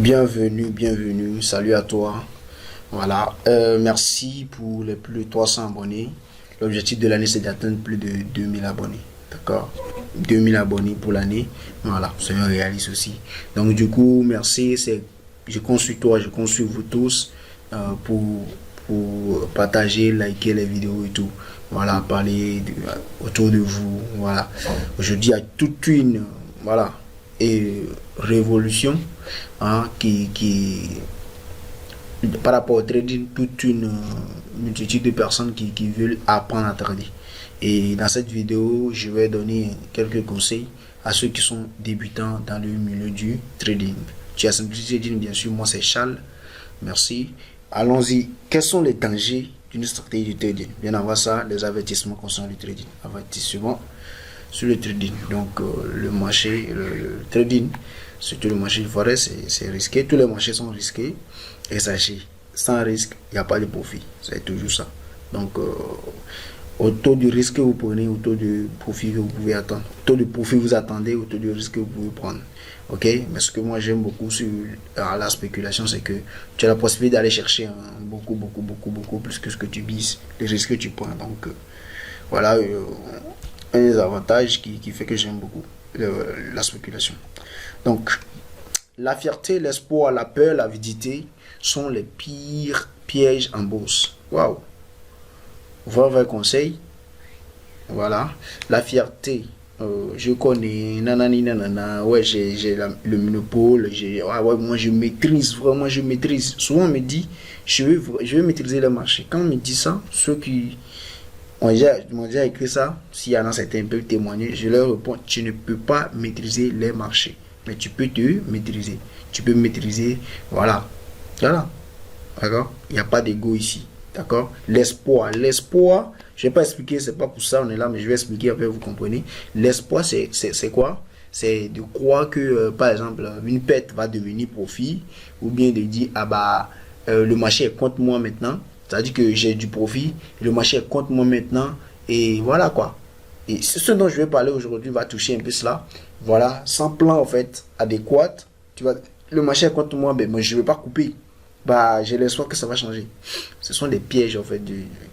Bienvenue, salut à toi. Voilà, merci pour les plus de 300 abonnés. L'objectif de l'année, c'est d'atteindre plus de 2000 abonnés. D'accord? 2000 abonnés pour l'année. Voilà, c'est un réaliste aussi. Donc, du coup, merci. Je compte sur toi, je compte sur vous tous pour, pour partager, liker les vidéos et tout. Voilà, parler autour de vous. Voilà. Aujourd'hui, il y a toute une. Voilà. Et révolution par rapport au trading, toute une multitude de personnes qui veulent apprendre à trader. Et dans cette vidéo, je vais donner quelques conseils à ceux qui sont débutants dans le milieu du trading. Tu as Simplicity Trading, bien sûr, moi c'est Charles. Merci. Allons-y. Quels sont les dangers d'une stratégie de trading? Bien avant ça, les avertissements concernant le trading. Avertissement sur le trading. Donc, le marché, le trading, surtout le marché du forex, c'est risqué. Tous les marchés sont risqués. Et sachez, sans risque, il n'y a pas de profit. C'est toujours ça. Donc, au taux de risque que vous prenez, au taux de profit que vous pouvez attendre. Au taux de profit vous attendez, au taux de risque que vous pouvez prendre. Ok? Mais ce que moi j'aime beaucoup sur la spéculation, c'est que tu as la possibilité d'aller chercher beaucoup plus que ce que tu vises, les risques que tu prends. Donc, voilà un des avantages qui fait que j'aime beaucoup la spéculation. Donc, la fierté, l'espoir, la peur, l'avidité sont les pires pièges en bourse. Waouh! Voilà un conseil. Voilà. La fierté. Je connais, nanani nanana, ouais, j'ai le monopole, ouais, moi je maîtrise, vraiment je maîtrise. Souvent on me dit, je veux maîtriser le marché. Quand on me dit ça, ceux qui m'ont déjà écrit ça, s'il y en a certains peuvent témoigner, je leur réponds, tu ne peux pas maîtriser les marchés, mais tu peux te maîtriser. Tu peux maîtriser, voilà. Voilà. D'accord? Il n'y a pas d'ego ici. D'accord? L'espoir. L'espoir, je ne vais pas expliquer, c'est pas pour ça on est là, mais je vais expliquer après, vous comprenez. L'espoir, c'est quoi? C'est de croire que, par exemple, une perte va devenir profit, ou bien de dire, ah bah, le marché est contre moi maintenant. C'est-à-dire que j'ai du profit, le marché est contre moi maintenant, et voilà quoi. Et ce dont je vais parler aujourd'hui va toucher un peu cela. Voilà, sans plan en fait adéquat, tu vois, le marché est contre moi, mais moi je ne vais pas couper. Bah, j'ai l'espoir que ça va changer. Ce sont des pièges en fait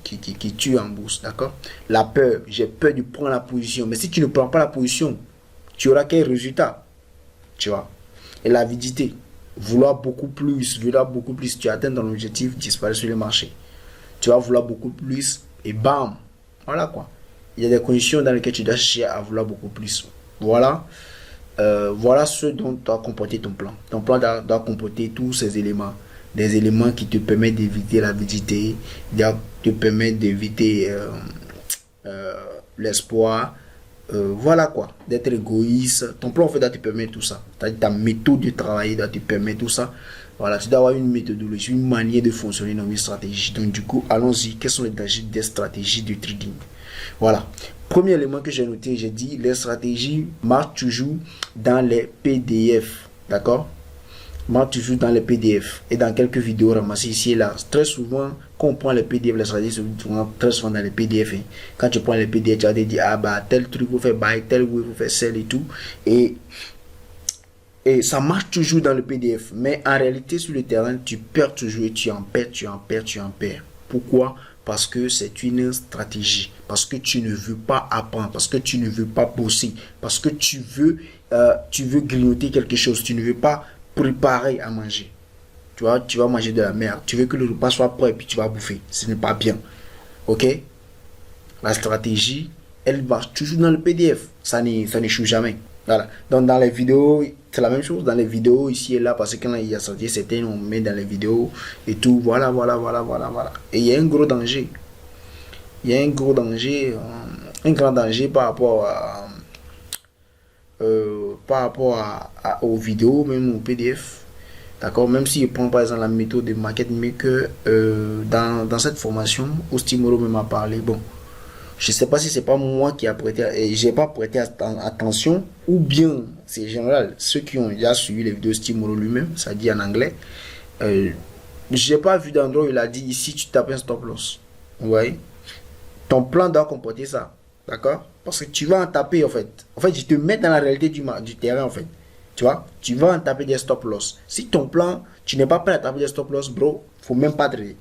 qui tuent en bourse, d'accord? La peur, j'ai peur de prendre la position. Mais si tu ne prends pas la position, tu auras quel résultat? Tu vois? Et l'avidité, vouloir beaucoup plus, tu atteins ton objectif, disparaît sur le marché. Tu vas vouloir beaucoup plus et bam! Voilà quoi. Il y a des conditions dans lesquelles tu dois chercher à vouloir beaucoup plus. Voilà. Voilà ce dont doit comporter ton plan. Ton plan doit comporter tous ces éléments. Des éléments qui te permettent d'éviter l'avidité, te permettent d'éviter l'espoir. Voilà quoi, d'être égoïste. Ton plan en fait doit te permettre tout ça. Ta méthode de travail doit te permettre tout ça. Voilà, tu dois avoir une méthodologie, une manière de fonctionner dans une stratégie. Donc du coup, allons-y. Quels sont les dangers des stratégies de trading? Voilà. Premier élément que j'ai noté, j'ai dit, les stratégies marchent toujours dans les PDF. D'accord? Marche toujours dans les PDF et dans quelques vidéos ramassées ici et là. Très souvent, quand on prend les PDF, les stratégies sont très souvent dans les PDF. Quand tu prends les PDF, tu vas te dire, ah bah, tel truc, vous faites buy, tel vous faites sell et tout. Et ça marche toujours dans le PDF. Mais en réalité, sur le terrain, tu perds toujours et tu en perds. Pourquoi? Parce que c'est une stratégie. Parce que tu ne veux pas apprendre. Parce que tu ne veux pas bosser. Parce que tu veux grignoter quelque chose. Tu ne veux pas préparer à manger. Tu vas manger de la merde. Tu veux que le repas soit prêt et puis tu vas bouffer. Ce n'est pas bien. Ok? La stratégie, elle marche toujours dans le PDF. Ça n'échoue jamais. Voilà. Donc dans les vidéos, c'est la même chose. Dans les vidéos ici et là, parce que quand il y a sorti certaines, on met dans les vidéos et tout. Voilà. Et il y a un gros danger. Il y a un gros danger, un grand danger par rapport aux vidéos, même au PDF. D'accord? Même si je prends par exemple la méthode de Market Maker, dans cette formation, Ostimoro m'a parlé. Bon, je ne sais pas si c'est pas moi qui a prêté, j'ai pas prêté attention, ou bien c'est général, ceux qui ont déjà suivi les vidéos Ostimoro lui-même, ça dit en anglais. J'ai pas vu d'endroit où il a dit ici tu tapes un stop loss. Vous voyez? Ton plan doit comporter ça. D'accord? Parce que tu vas en taper en fait. En fait, je te mets dans la réalité du terrain en fait. Tu vois, tu vas en taper des stop loss. Si ton plan, tu n'es pas prêt à taper des stop loss, bro, faut même pas trader.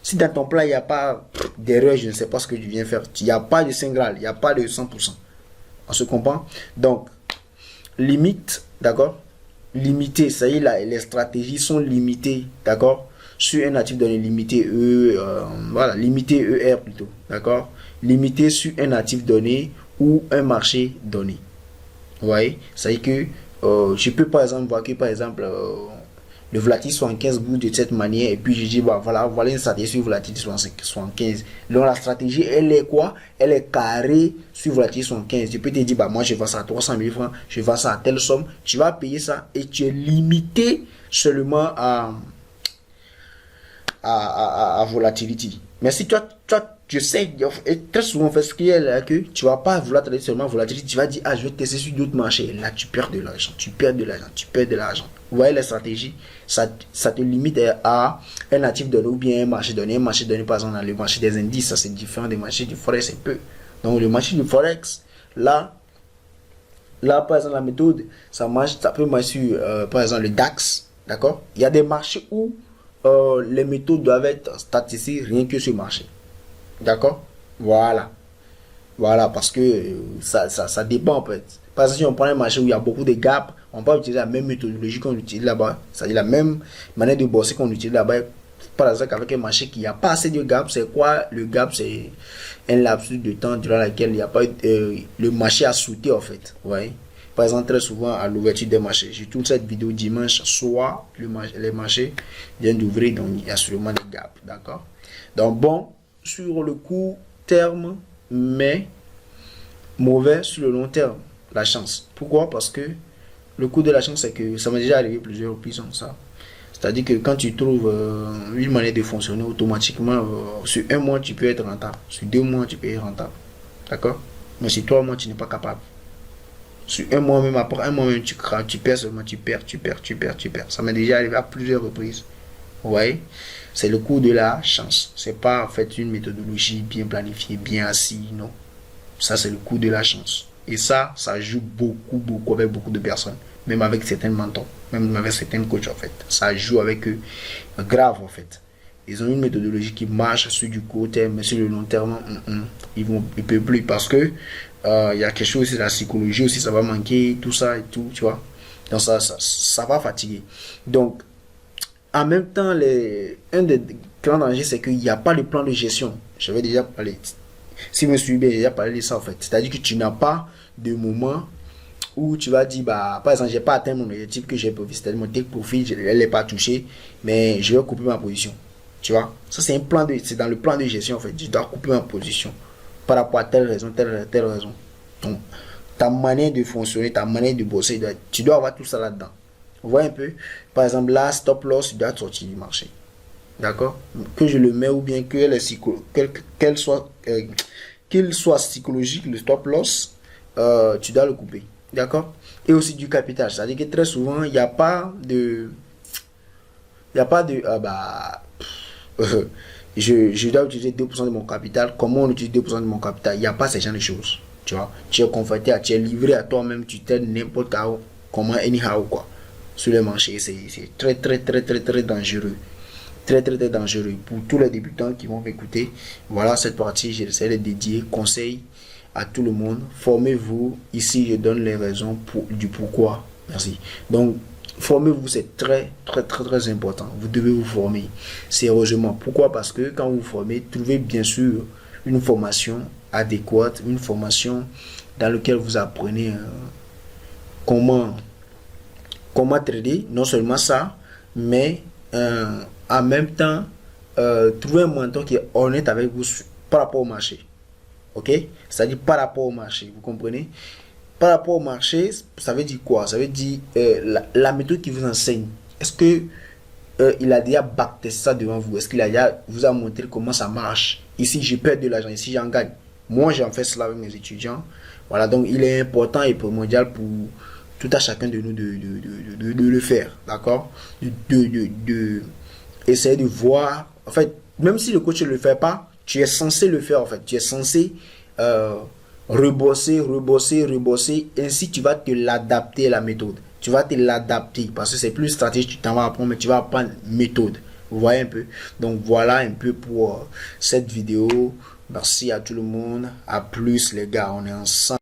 Si dans ton plan, il n'y a pas d'erreur, je ne sais pas ce que tu viens faire. Il n'y a pas de Saint Graal, il n'y a pas de 100%. On se comprend? Donc, limite, d'accord? Limité, ça y est, là, les stratégies sont limitées, d'accord? Sur un actif donné limité, voilà, limité ER plutôt, d'accord? Limité sur un actif donné ou un marché donné. Vous voyez? Ça y est que je peux par exemple voir que par exemple le volatilité 75 bouge de cette manière et puis je dis bah, voilà une stratégie sur volatilité 75. Donc la stratégie elle est quoi? Elle est carrée sur volatilité 75. Je peux te dire bah moi je vends ça à 300 000 francs, je vends ça à telle somme, tu vas payer ça et tu es limité seulement à volatilité. Mais si toi je sais, et très souvent, fait ce qu'il y a là, que tu vas pas vouloir trader seulement volatilité, tu vas dire, ah, je vais tester sur d'autres marchés. Là, tu perds de l'argent, tu perds de l'argent, tu perds de l'argent. Vous voyez la stratégie, ça te limite à un actif donné ou bien un marché donné. Un marché donné, par exemple, dans le marché des indices, ça c'est différent des marchés du Forex, un peu. Donc, le marché du Forex, là, par exemple, la méthode, ça marche, ça peut marcher sur, par exemple, le DAX, d'accord? Il y a des marchés où les méthodes doivent être statisées rien que sur le marché. D'accord? Voilà. Voilà, parce que ça dépend en fait. Parce que si on prend un marché où il y a beaucoup de gaps, on peut utiliser la même méthodologie qu'on utilise là-bas. C'est-à-dire la même manière de bosser qu'on utilise là-bas. Par exemple, avec un marché qui n'a pas assez de gaps, c'est quoi? Le gap, c'est un lapsus de temps durant lequel il n'y a pas le marché a sauté en fait. Vous voyez? Par exemple, très souvent à l'ouverture des marchés. J'ai tourné cette vidéo dimanche soir, les marchés viennent d'ouvrir, donc il y a sûrement des gaps. D'accord? Donc bon, sur le court terme, mais mauvais sur le long terme, la chance. Pourquoi? Parce que le coup de la chance, c'est que ça m'est déjà arrivé plusieurs reprises comme ça. C'est-à-dire que quand tu trouves une manière de fonctionner automatiquement, sur un mois, tu peux être rentable. Sur 2 mois, tu peux être rentable. D'accord? Mais sur 3 mois, tu n'es pas capable. Sur un mois même, après un mois même, tu craques, tu perds seulement, tu perds. Ça m'est déjà arrivé à plusieurs reprises. Vous voyez? C'est le coup de la chance. C'est pas en fait une méthodologie bien planifiée, bien assise, non. Ça, c'est le coup de la chance. Et ça joue beaucoup avec beaucoup de personnes. Même avec certains mentors, même avec certains coachs en fait. Ça joue avec eux grave en fait. Ils ont une méthodologie qui marche sur du court terme, mais sur le long terme, ils peuvent plus parce que il y a quelque chose aussi, la psychologie aussi, ça va manquer, tout ça et tout, tu vois. Donc ça va fatiguer. Donc, en même temps, un des grands dangers, c'est qu'il n'y a pas de plan de gestion. J'avais déjà parlé. Si vous me suivez, j'ai déjà parlé de ça en fait. C'est-à-dire que tu n'as pas de moment où tu vas dire, bah, par exemple, j'ai pas atteint mon objectif que j'ai prévu, c'est-à-dire mon take profit, elle n'est pas touchée, mais je vais couper ma position. Tu vois, ça c'est c'est dans le plan de gestion en fait. Je dois couper ma position par rapport à telle raison, telle raison. Donc, ta manière de fonctionner, ta manière de bosser, tu dois avoir tout ça là-dedans. Vous voyez un peu, par exemple, là, stop loss, tu dois sortir du marché. D'accord? Que je le mets ou bien qu'il soit psychologique, le stop loss, tu dois le couper. D'accord? Et aussi du capital. C'est-à-dire que très souvent, il n'y a pas de. Je dois utiliser 2% de mon capital. Comment on utilise 2% de mon capital? Il n'y a pas ce genre de choses. Tu vois? Tu es converti, tu es livré à toi-même, tu t'aides n'importe comment, anyhow, quoi. Sur le marché, c'est très dangereux. Très dangereux pour tous les débutants qui vont m'écouter. Voilà, cette partie, j'essaie de dédier conseil à tout le monde. Formez-vous. Ici, je donne les raisons du pourquoi. Merci. Donc, formez-vous, c'est très important. Vous devez vous former sérieusement. Pourquoi? Parce que quand vous vous formez, trouvez bien sûr une formation adéquate, une formation dans laquelle vous apprenez comment trader. Non seulement ça, mais en même temps, trouver un mentor qui est honnête avec vous par rapport au marché. Ok? C'est-à-dire par rapport au marché. Vous comprenez? Par rapport au marché, ça veut dire quoi? Ça veut dire la méthode qui vous enseigne. Est-ce que il a déjà backtesté ça devant vous? Est-ce qu'il a déjà vous a montré comment ça marche? Ici, je perds de l'argent. Ici, j'en gagne. Moi, j'en fais cela avec mes étudiants. Voilà, donc il est important et primordial pour tout à chacun de nous de le faire. D'accord? Essayer de voir. En fait, même si le coach ne le fait pas, tu es censé le faire en fait. Tu es censé rebosser. Ainsi, tu vas te l'adapter à la méthode. Tu tu vas te l'adapter parce que c'est plus stratégique, tu t'en vas apprendre, mais tu vas apprendre méthode. Vous voyez un peu. Donc voilà un peu pour cette vidéo. Merci à tout le monde. À plus les gars, on est ensemble.